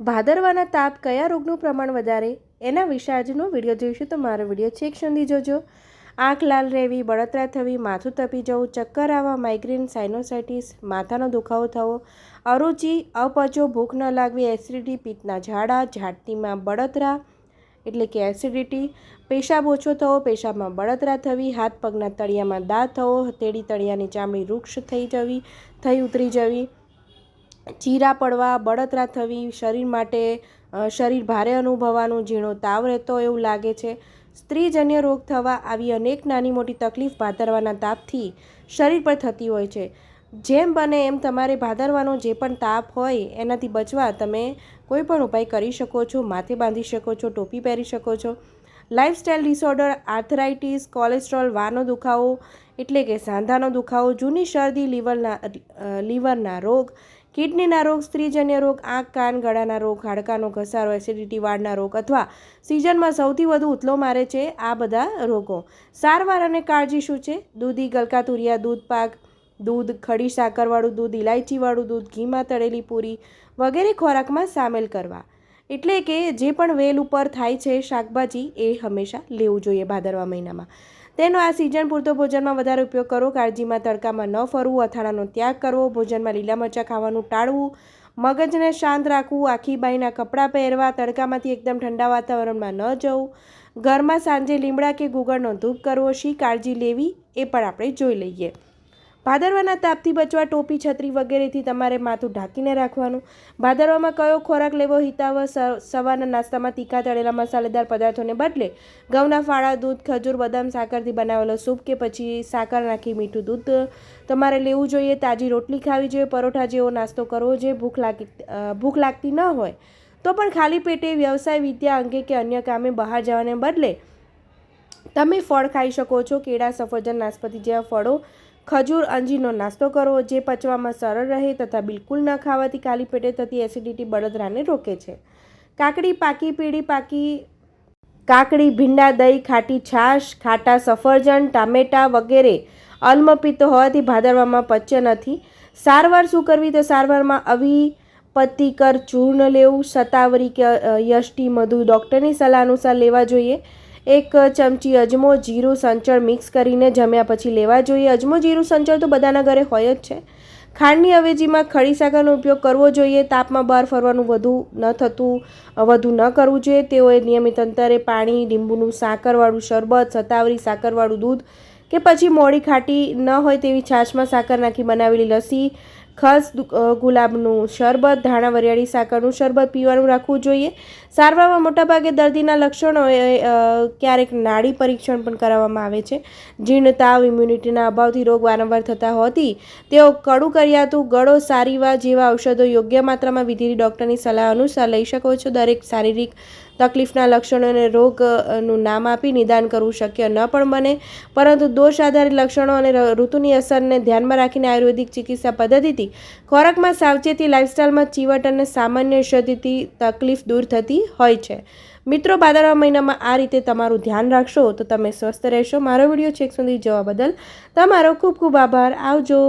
ભાદરવાના તાપ કયા રોગનું પ્રમાણ વધારે એના વિશે આજનો વિડીયો જોઈશું, તો મારો વિડીયો છેક સુધી જોજો। આંખ લાલ રહેવી, બળતરા થવી, માથું તપી જવું, ચક્કર આવવા, માઇગ્રેન, સાઇનોસાઇટિસ, માથાનો દુખાવો થવો, અરુચિ, અપચો, ભૂખ ન લાગવી, એસિડિટી, પિત્તના ઝાડા, છાતીમાં બળતરા એટલે કે એસિડિટી, પેશાબ ઓછો થવો, પેશાબમાં બળતરા થવી, હાથ પગના તળિયામાં દાગ થવો, હથેળી તળિયાની ચામડી વૃક્ષ થઈ ઉતરી જવી, ચીરા પડવા, બળતરા થવી, શરીર ભારે અનુભવવાનું, ઝીણો તાવ રહેતો એવું લાગે છે, સ્ત્રીજન્ય રોગ થવા, આવી અનેક નાની મોટી તકલીફ ભાદરવાના તાપથી શરીર પર થતી હોય છે। જેમ બને એમ તમારે ભાદરવાનો જે પણ તાપ હોય એનાથી બચવા તમે કોઈ પણ ઉપાય કરી શકો છો। માથે બાંધી શકો છો, ટોપી પહેરી શકો છો। લાઇફસ્ટાઇલ ડિસઓર્ડર, આર્થરાઇટિસ, કોલેસ્ટ્રોલ, વાનો દુખાવો એટલે કે સાંધાનો દુખાવો, જૂની શરદી, લીવરના રોગ, કિડનીના રોગ, સ્ત્રીજન્ય રોગ, આંખ કાન ગળાના રોગ, હાડકાનો ઘસારો, એસિડિટી, વાળના રોગ અથવા સિઝનમાં સૌથી વધુ ઉથલો મારે છે આ બધા રોગો। સારવાર અને કાળજી શું છે? દૂધી, ગલકા તુરિયા, દૂધ પાક, દૂધ, ખડી સાકરવાળું દૂધ, ઇલાયચીવાળું દૂધ, ઘીમાં તળેલી પૂરી વગેરે ખોરાકમાં સામેલ કરવા। એટલે કે જે પણ વેલ ઉપર થાય છે શાકભાજી એ હંમેશા લેવું જોઈએ ભાદરવા મહિનામાં। તેનો આ સિઝન પૂરતો ભોજનમાં વધારે ઉપયોગ કરો। કાળજીમાં તડકામાં ન ફરવું, અથાણાનો ત્યાગ કરવો, ભોજનમાં લીલા મરચાં ખાવાનું ટાળવું, મગજને શાંત રાખવું, આખી બાઈના કપડાં પહેરવા, તડકામાંથી એકદમ ઠંડા વાતાવરણમાં ન જવું, ઘરમાં સાંજે લીમડા કે ગુગળનો ધૂપ કરવો, શી કાળજી લેવી એ પણ આપણે જોઈ લઈએ। ભાદરવાના તાપથી બચવા ટોપી, છત્રી વગેરેથી તમારે માથું ઢાંકીને રાખવાનું। ભાદરવામાં કયો ખોરાક લેવો હિતાવહ? સવારના નાસ્તામાં તીખા તળેલા મસાલેદાર પદાર્થોને બદલે ઘઉંના ફાળા, દૂધ, ખજૂર, બદામ, સાકરથી બનાવેલો સૂપ કે પછી સાકર નાખી મીઠું દૂધ તમારે લેવું જોઈએ। તાજી રોટલી ખાવી જોઈએ, પરોઠા જેવો નાસ્તો કરવો જોઈએ। ભૂખ લાગતી ન હોય તો પણ ખાલી પેટે વ્યવસાય, વિદ્યા અંગે કે અન્ય કામે બહાર જવાને બદલે તમે ફળ ખાઈ શકો છો। કેળા, સફરજન, નાશપતી જેવા ફળો, ખજૂર, અંજીરનો નાસ્તો કરવો જે પચવામાં સરળ રહે તથા બિલકુલ ન ખાવાથી ખાલી પેટે થતી એસિડિટી, બળતરાને રોકે છે। કાકડી, પાકી પીળી પાકી કાકડી, ભીંડા, દહીં, ખાટી છાશ, ખાટા સફરજન, ટામેટાં વગેરે અલ્મપિત્ત હોવાથી ભાદરવામાં પચ્ય નથી। સારવાર શું કરવી? તો સારવારમાં અવિપત્તિકર ચૂર્ણ લેવું, શતાવરી કે યષ્ટિ, મધુ ડૉક્ટરની સલાહ અનુસાર લેવા જોઈએ। 1 ચમચી અજમો, જીરું, સંચળ મિક્સ કરીને જમ્યા પછી લેવા જોઈએ। અજમો, જીરું, સંચળ તો બધાના ઘરે હોય જ છે। ખાંડની અવેજીમાં ખડી સાકરનો ઉપયોગ કરવો જોઈએ। તાપમાં બહાર ફરવાનું વધુ ન કરવું જોઈએ। તેઓએ નિયમિત અંતરે પાણી, લીંબુનું સાકરવાળું શરબત, શતાવરી, સાકરવાળું દૂધ કે પછી મોડી ખાટી ન હોય તેવી છાશમાં સાકર નાખી બનાવેલી લસ્સી, ખસ ગુલાબનું શરબત, ધાણા વરિયાળી સાકરનું શરબત પીવાનું રાખવું જોઈએ। સારવારમાં મોટાભાગે દર્દીના લક્ષણો ક્યારેક નાડી પરીક્ષણ પણ કરાવવામાં આવે છે। જીર્ણ, તાવ, ઇમ્યુનિટીના અભાવથી રોગ વારંવાર થતા હોવાથી તેઓ કડું કરિયાતું, ગળો, સારીવા જેવા ઔષધો યોગ્ય માત્રામાં વિધિની ડૉક્ટરની સલાહ અનુસાર લઈ શકો છો। દરેક શારીરિક તકલીફના લક્ષણો અને રોગનું નામ આપી નિદાન કરવું શક્ય ન પણ બને, પરંતુ દોષ આધારિત લક્ષણો અને ઋતુની અસરને ધ્યાનમાં રાખીને આયુર્વેદિક ચિકિત્સા પદ્ધતિથી ખોરાકમાં સાવચેતી, લાઇફસ્ટાઇલમાં ચીવટ અને સામાન્ય ઔષધિથી તકલીફ દૂર થતી હોય છે। મિત્રો, ભાદરવા મહિનામાં આ રીતે તમારું ધ્યાન રાખશો તો તમે સ્વસ્થ રહેશો। મારો વિડીયો છેક સુધી જોવા બદલ તમારો ખૂબ ખૂબ આભાર। આવજો।